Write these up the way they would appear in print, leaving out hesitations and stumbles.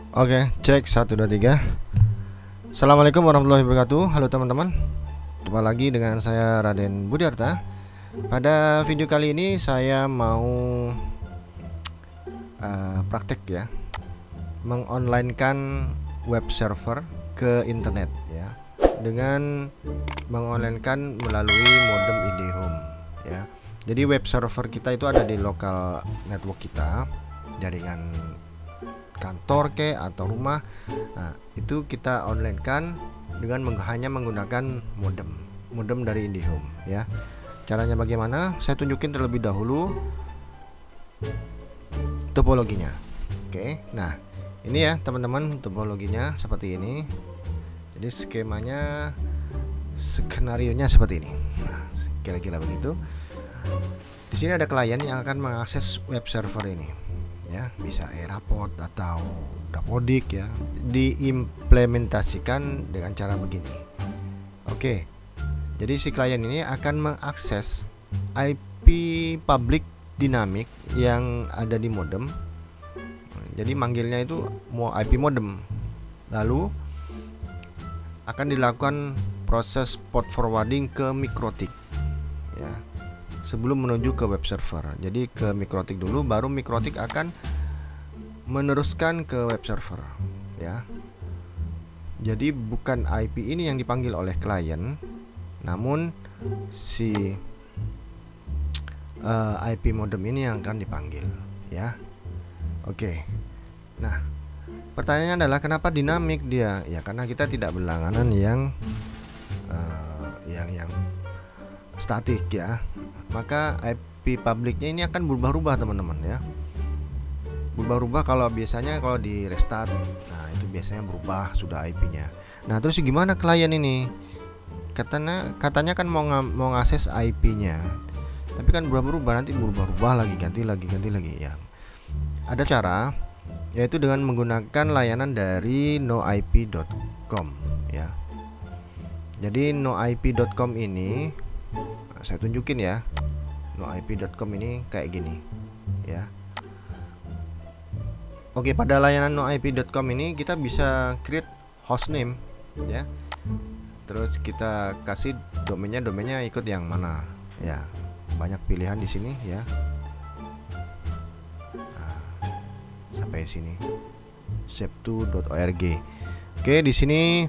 Oke, cek 1 2 3. Assalamualaikum warahmatullahi wabarakatuh. Halo teman-teman. Jumpa lagi dengan saya Raden Budiarta. Pada video kali ini saya mau praktek ya, mengonlinekan web server ke internet ya, dengan mengonlinekan melalui modem IndiHome ya. Jadi web server kita itu ada di lokal network kita, jaringan kantor atau rumah. Nah, itu kita online kan dengan hanya menggunakan modem dari IndiHome ya. Caranya bagaimana? Saya tunjukin terlebih dahulu topologinya. Oke, nah ini ya teman-teman, topologinya seperti ini. Jadi skemanya, skenarionya seperti ini. Nah, kira-kira begitu. Di sini ada klien yang akan mengakses web server ini ya, bisa Airport atau Dapodik ya, diimplementasikan dengan cara begini. Oke, jadi si klien ini akan mengakses IP public dinamik yang ada di modem. Jadi manggilnya itu mau IP modem, lalu akan dilakukan proses port forwarding ke mikrotik ya, sebelum menuju ke web server. Jadi ke mikrotik dulu, baru mikrotik akan meneruskan ke web server ya. Jadi bukan IP ini yang dipanggil oleh klien, namun si IP modem ini yang akan dipanggil ya. Oke. Nah, pertanyaannya adalah kenapa dinamik dia? Ya karena kita tidak berlangganan yang statik ya. Maka IP publiknya ini akan berubah-ubah teman-teman ya. Berubah-ubah kalau biasanya kalau di restart, nah itu biasanya berubah sudah IP-nya. Nah terus gimana klien ini? Katanya kan mau ngakses IP-nya, tapi kan berubah-ubah, nanti berubah-ubah lagi, ganti lagi ya. Ada cara, yaitu dengan menggunakan layanan dari noip.com ya. Jadi noip.com ini saya tunjukin ya. noip.com ini kayak gini ya. Oke, pada layanan noip.com ini kita bisa create hostname ya. Terus kita kasih domainnya ikut yang mana ya. Banyak pilihan di sini ya. Nah, sampai sini sep2.org. Oke, di sini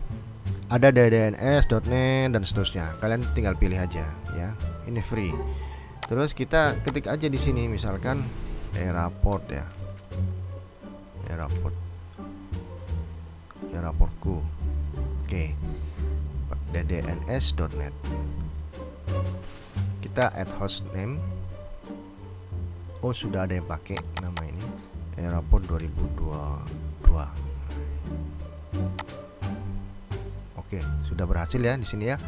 ada ddns.net dan seterusnya. Kalian tinggal pilih aja ya. Ini free. Terus kita ketik aja di sini misalkan Airport ya. Airportku. Oke. ddns.net. Kita add hostname. Oh, sudah ada yang pakai nama ini. Airport 2022. Oke, sudah berhasil ya di sini ya.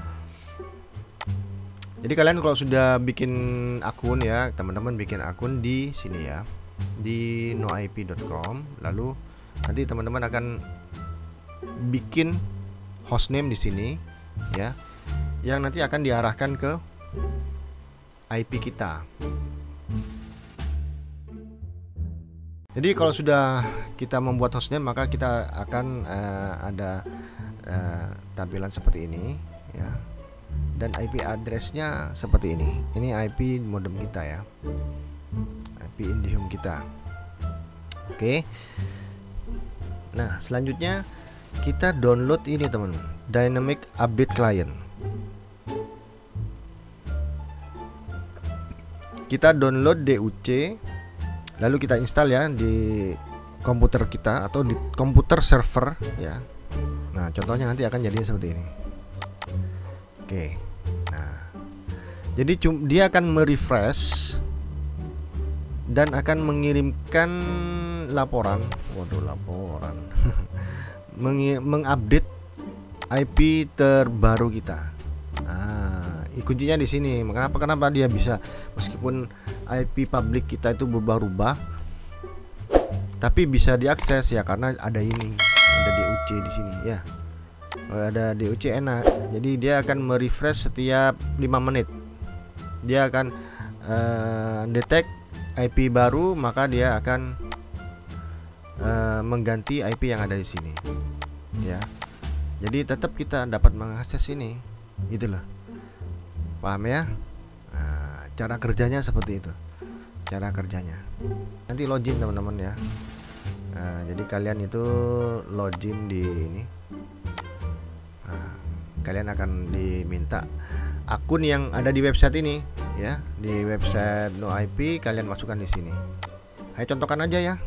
Jadi kalian kalau sudah bikin akun ya, teman-teman bikin akun di sini ya, di noip.com, lalu nanti teman-teman akan bikin hostname di sini ya, yang nanti akan diarahkan ke IP kita. Jadi kalau sudah kita membuat hostname, maka kita akan ada tampilan seperti ini ya, dan IP addressnya seperti ini. Ini IP modem kita ya, IP IndiHome kita. Oke. Nah selanjutnya kita download ini teman, Dynamic Update Client. Kita download DUC, lalu kita install ya di komputer kita atau di komputer server ya. Nah contohnya nanti akan jadi seperti ini. Oke. Nah jadi dia akan merefresh dan akan mengirimkan laporan. Waduh, laporan. Mengupdate IP terbaru kita. Nah, kuncinya di sini. Kenapa dia bisa, meskipun IP public kita itu berubah-ubah, tapi bisa diakses ya karena ada ini, ada DUC di sini ya. Kalau ada DUC enak. Jadi dia akan merefresh setiap 5 menit. Dia akan detect IP baru, maka dia akan mengganti IP yang ada di sini, ya. Jadi tetap kita dapat mengakses ini, gitu loh. Paham ya? Nah, cara kerjanya seperti itu. Cara kerjanya. Nanti login teman-teman ya. Jadi kalian itu login di ini. Kalian akan diminta akun yang ada di website ini, ya. Di website NoIP kalian masukkan di sini. Ayo contohkan aja ya.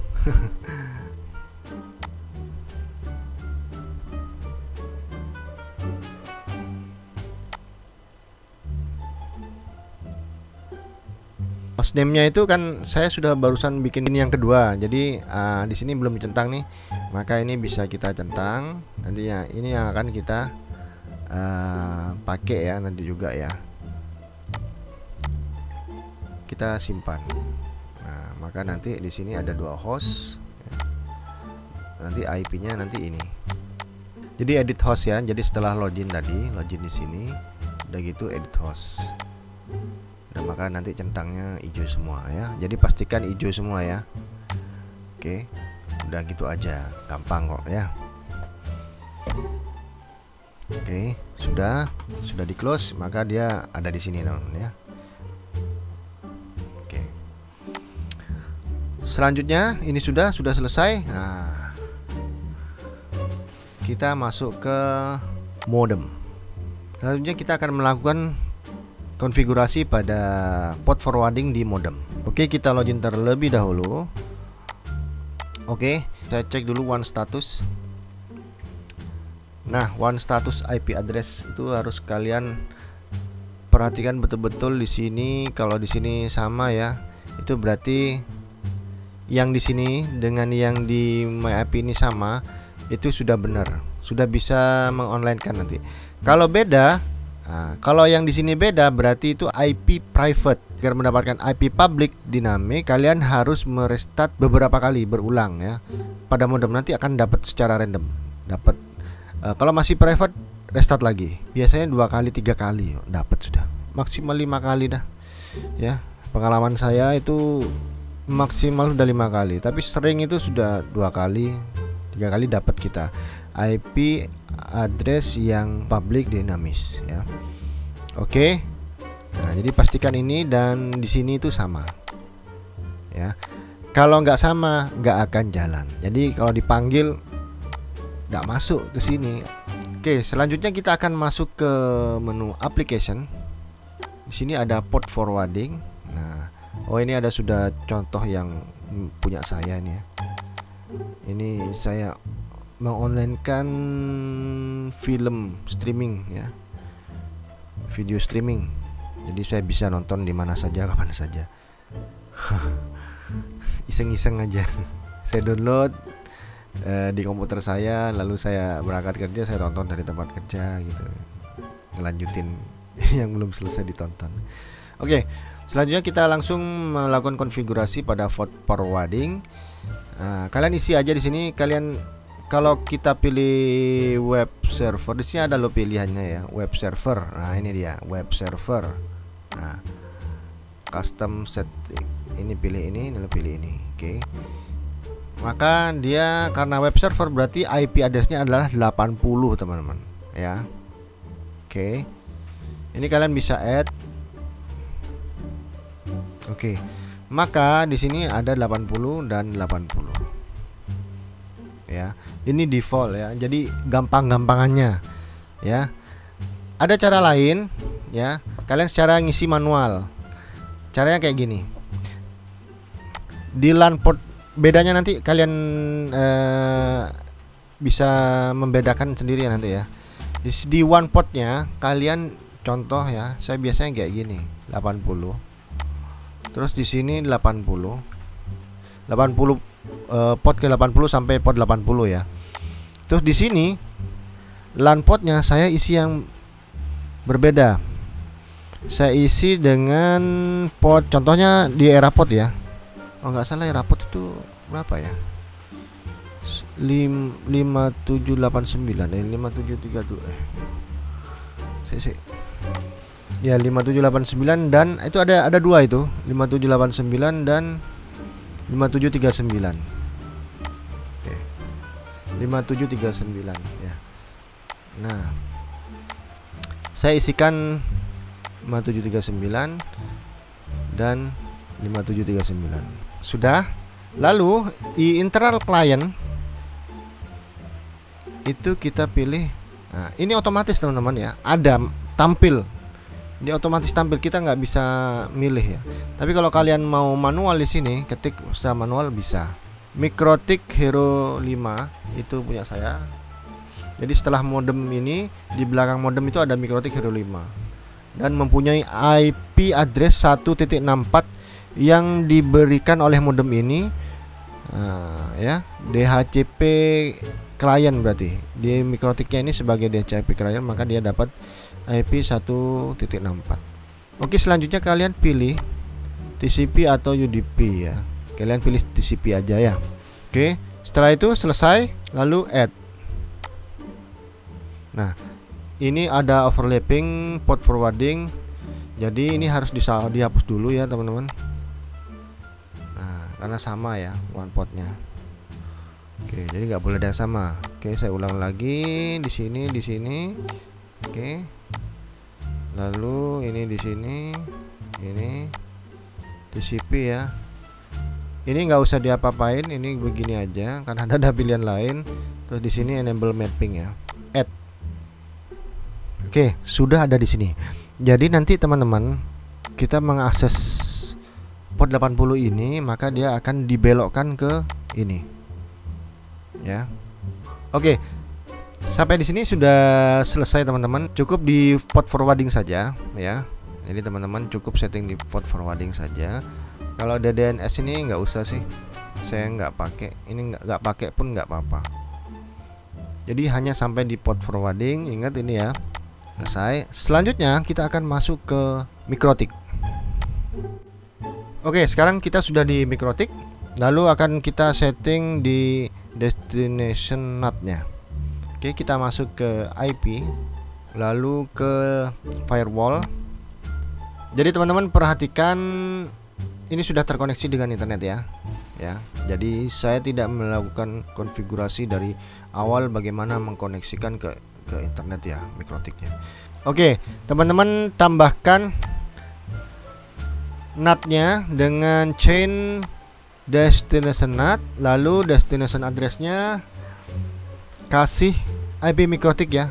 Hostname-nya itu kan saya sudah barusan bikin ini yang kedua. Jadi di sini belum dicentang nih. Maka ini bisa kita centang. Nantinya ini yang akan kita pakai ya nanti juga ya. Kita simpan. Nah, maka nanti di sini ada 2 host. Nanti IP-nya nanti ini. Jadi edit host ya. Jadi setelah login tadi, login di sini, udah gitu edit host. Dan maka nanti centangnya hijau semua ya. Jadi pastikan hijau semua ya. Oke. Udah gitu aja, gampang kok ya. Oke, sudah di close, maka dia ada di sini teman-teman ya. Oke. Selanjutnya ini sudah selesai. Nah, kita masuk ke modem. Selanjutnya kita akan melakukan konfigurasi pada port forwarding di modem. Oke, kita login terlebih dahulu. Oke, saya cek dulu one status. Nah, one status IP address itu harus kalian perhatikan betul-betul di sini. Kalau di sini sama ya, itu berarti yang di sini dengan yang di MyIP ini sama, itu sudah benar, sudah bisa mengonlinekan nanti. Kalau beda, kalau yang di sini beda berarti itu IP private. Agar mendapatkan IP public dynamic, kalian harus merestart beberapa kali berulang ya. Pada modem nanti akan dapat secara random. Dapat kalau masih private restart lagi. Biasanya 2 kali 3 kali dapat sudah. Maksimal 5 kali dah. Ya, pengalaman saya itu maksimal sudah 5 kali, tapi sering itu sudah 2 kali 3 kali dapat kita IP address yang public dinamis ya. Oke. Nah, jadi pastikan ini dan di sini itu sama. Ya. Kalau nggak sama, nggak akan jalan. Jadi kalau dipanggil nggak masuk ke sini. Oke, selanjutnya kita akan masuk ke menu application. Di sini ada port forwarding. Nah, oh ini ada sudah contoh yang punya saya ini ya. Ini saya mengonlinekan film streaming ya, video streaming. Jadi saya bisa nonton di mana saja, kapan saja. Iseng-iseng aja. Saya download di komputer saya, lalu saya berangkat kerja, saya tonton dari tempat kerja gitu. Ngelanjutin yang belum selesai ditonton. Oke, selanjutnya kita langsung melakukan konfigurasi pada port forwarding. Kalian isi aja di sini. Kalian kalau kita pilih web server, di sini ada lo pilihannya ya, web server. Nah, ini dia web server. Nah, custom setting. Ini pilih ini lo pilih ini. Oke. Maka dia karena web server berarti IP addressnya adalah 80 teman-teman ya. Oke. Ini kalian bisa add. Oke. Maka di sini ada 80 dan 80. Ya. Ini default ya. Jadi gampang-gampangannya ya. Ada cara lain ya. Kalian secara ngisi manual. Caranya kayak gini. Di LAN port bedanya nanti kalian bisa membedakan sendiri ya nanti ya. Di one portnya kalian contoh ya. Saya biasanya kayak gini, 80. Terus di sini 80 port ke 80 sampai port 80 ya. Terus di sini LAN portnya saya isi yang berbeda. Saya isi dengan port, contohnya di era port ya. Oh nggak salah era port itu berapa ya? 5789 5732 ya 5789 dan itu ada 2 itu 5789 dan 5739. 5739 ya. Nah, saya isikan 5739 dan 5739 sudah. Lalu di internal client itu kita pilih. Nah, ini otomatis teman-teman ya, ada tampil. Ini otomatis tampil, kita nggak bisa milih ya. Tapi kalau kalian mau manual di sini, ketik secara manual bisa. Mikrotik Hero 5 itu punya saya. Jadi setelah modem ini, di belakang modem itu ada Mikrotik Hero 5 dan mempunyai IP address 1.64 yang diberikan oleh modem ini. Ya, DHCP client berarti. Di Mikrotiknya ini sebagai DHCP client, maka dia dapat IP 1.64. Oke, selanjutnya kalian pilih TCP atau UDP ya. Kalian pilih TCP aja ya. Oke, setelah itu selesai, lalu add. Nah, ini ada overlapping port forwarding. Jadi ini harus dihapus dulu ya teman-teman. Nah, karena sama ya one portnya. Oke, jadi nggak boleh ada yang sama. Oke, saya ulang lagi di sini, di sini. Oke. Lalu ini di sini, ini TCP ya. Ini nggak usah diapa-apain, ini begini aja karena ada pilihan lain. Terus di sini enable mapping ya. Add. Oke, sudah ada di sini. Jadi nanti teman-teman, kita mengakses port 80 ini, maka dia akan dibelokkan ke ini. Ya. Oke. Sampai di sini sudah selesai teman-teman. Cukup di port forwarding saja ya. Jadi teman-teman cukup setting di port forwarding saja. Kalau DNS ini nggak usah sih. Saya nggak pakai. Ini nggak pakai pun nggak apa-apa. Jadi hanya sampai di port forwarding. Ingat ini ya. Selesai. Selanjutnya kita akan masuk ke Mikrotik. Oke, sekarang kita sudah di Mikrotik. Lalu akan kita setting di destination NAT-nya. Oke, kita masuk ke IP, lalu ke firewall. Jadi teman-teman perhatikan, ini sudah terkoneksi dengan internet ya. Ya, jadi saya tidak melakukan konfigurasi dari awal bagaimana mengkoneksikan ke internet ya Mikrotiknya. Oke, teman-teman tambahkan NAT-nya dengan chain destination NAT, lalu destination address-nya kasih IP Mikrotik ya,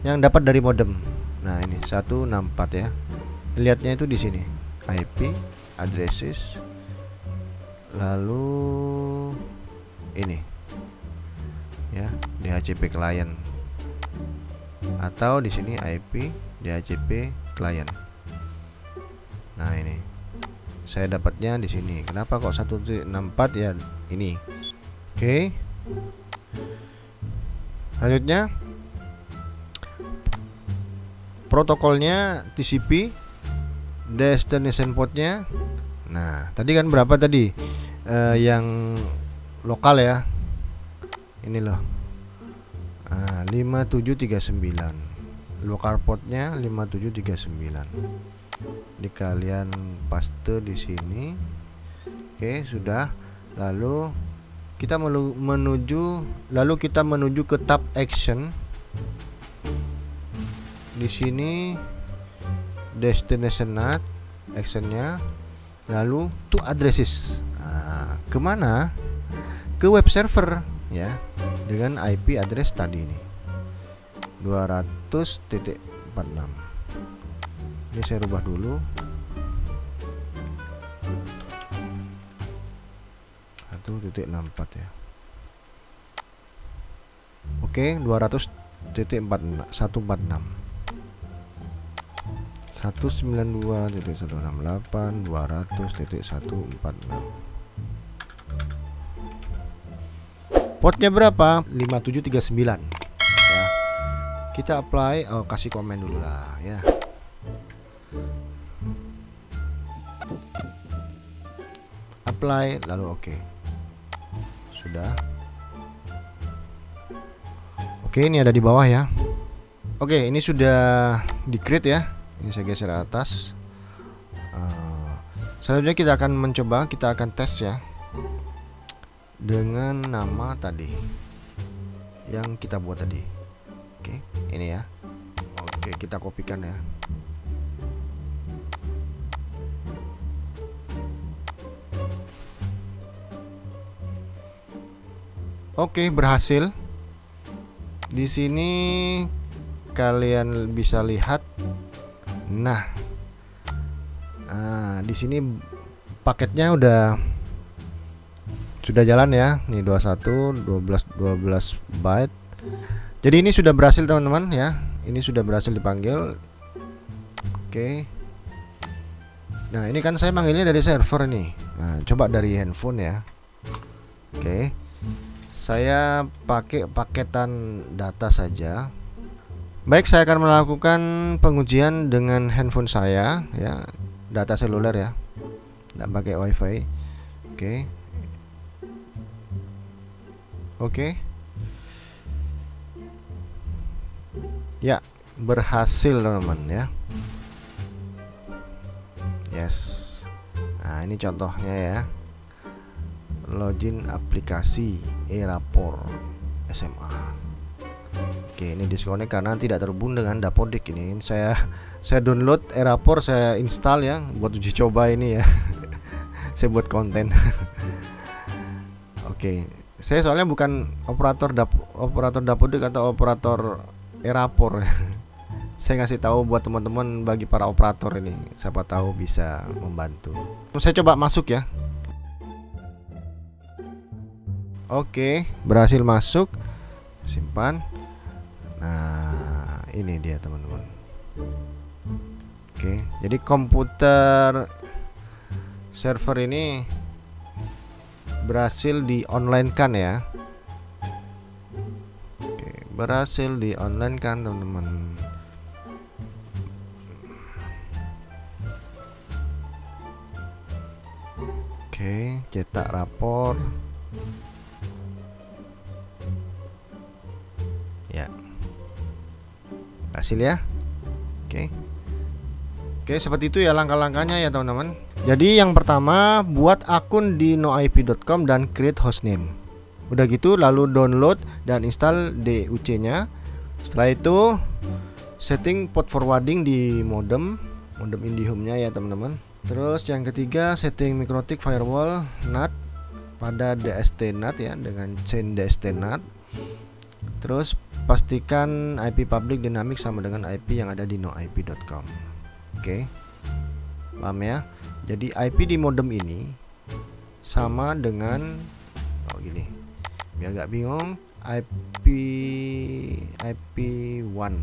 yang dapat dari modem. Nah ini 164 ya. Lihatnya itu di sini IP addresses, lalu ini ya DHCP client, atau di sini IP DHCP client. Nah ini saya dapatnya di sini. Kenapa kok 164 ya ini? Oke. Selanjutnya protokolnya TCP, destination portnya. Nah tadi kan berapa tadi yang lokal ya, ini loh 5739, lokal portnya 5739. Di kalian paste di sini. Oke, sudah. Lalu kita menuju ke tab action. Di sini destination NAT actionnya, lalu to addresses. Nah, kemana? Ke web server ya, dengan IP address tadi ini 200.46. Ini saya rubah dulu. 1.64 ya. Oke, 200.146. 192.168 200.146. Portnya berapa? 5739 ya. Kita apply, kasih komen dulu lah ya. Apply lalu oke. Sudah. Oke, ini ada di bawah ya. Oke, ini sudah di create ya. Ini saya geser atas. Selanjutnya kita akan mencoba, kita akan tes ya, dengan nama tadi yang kita buat tadi. Oke, ini ya. Oke, kita kopikan ya. Oke, berhasil. Di sini kalian bisa lihat. Nah, di sini paketnya sudah jalan ya. Nih 21 12 byte. Jadi ini sudah berhasil teman-teman ya. Ini sudah berhasil dipanggil. Oke. Nah, ini kan saya manggilnya dari server nih. Nah, coba dari handphone ya. Oke. Saya pakai paketan data saja. Baik, saya akan melakukan pengujian dengan handphone saya ya, data seluler ya. Tidak pakai WiFi. Oke. Oke. Ya, berhasil teman-teman ya. Yes. Nah, ini contohnya ya. Login aplikasi Erapor SMA. Oke, ini disconnect karena tidak terhubung dengan Dapodik. Ini saya download Erapor, saya install ya buat uji coba ini ya. Saya buat konten. Oke, saya soalnya bukan operator Dapodik atau operator Erapor. Saya ngasih tahu buat teman-teman, bagi para operator ini, siapa tahu bisa membantu. Saya coba masuk ya. Oke, berhasil masuk. Simpan. Nah, ini dia teman-teman. Oke, jadi komputer server ini berhasil di online kan ya. Oke, berhasil di online kan teman-teman. Oke, cetak rapor. Ya, hasil ya. Oke. Oke, seperti itu ya langkah-langkahnya ya teman-teman. Jadi yang pertama, buat akun di noip.com dan create hostname. Udah gitu lalu download dan install DUC-nya. Setelah itu setting port forwarding di modem IndiHome-nya ya teman-teman. Terus yang ketiga, setting MikroTik firewall NAT pada DST NAT ya, dengan chain DST NAT. Terus pastikan IP public dynamic sama dengan IP yang ada di noip.com. Oke, paham ya? Jadi IP di modem ini sama dengan gini, biar gak bingung, IP1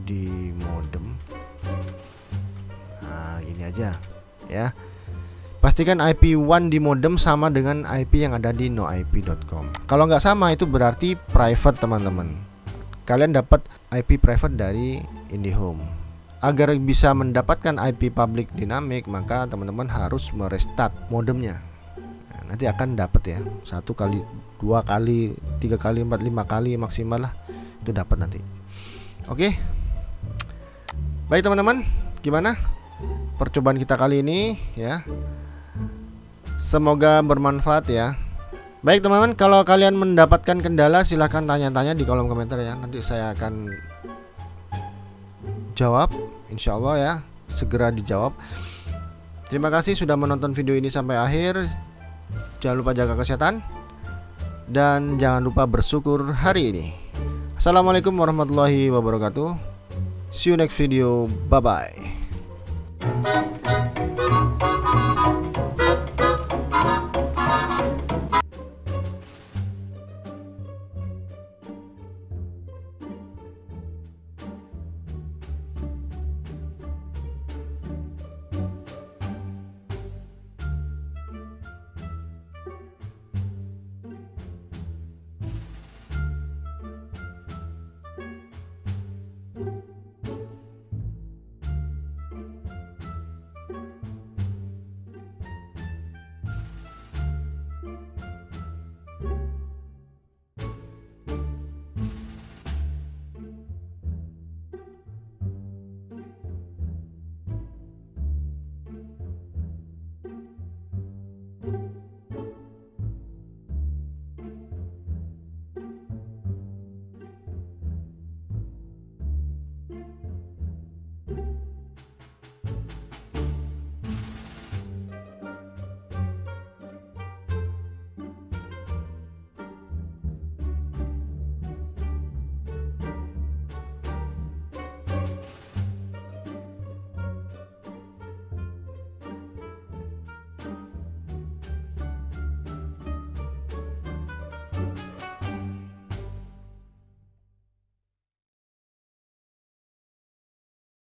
di modem. Nah, gini aja ya. Pastikan IP1 di modem sama dengan IP yang ada di noip.com. Kalau nggak sama itu berarti private teman-teman. Kalian dapat IP private dari IndiHome. Agar bisa mendapatkan IP public dynamic, maka teman-teman harus merestart modemnya. Nah, nanti akan dapat ya, 1 kali, 2 kali, 3 kali, 4, 5 kali maksimal lah, itu dapat nanti. Oke. Baik teman-teman, gimana percobaan kita kali ini ya? Semoga bermanfaat ya. Baik teman-teman, kalau kalian mendapatkan kendala silahkan tanya-tanya di kolom komentar ya. Nanti saya akan jawab, insya Allah ya, segera dijawab. Terima kasih sudah menonton video ini sampai akhir. Jangan lupa jaga kesehatan dan jangan lupa bersyukur hari ini. Assalamualaikum warahmatullahi wabarakatuh. See you next video. Bye bye.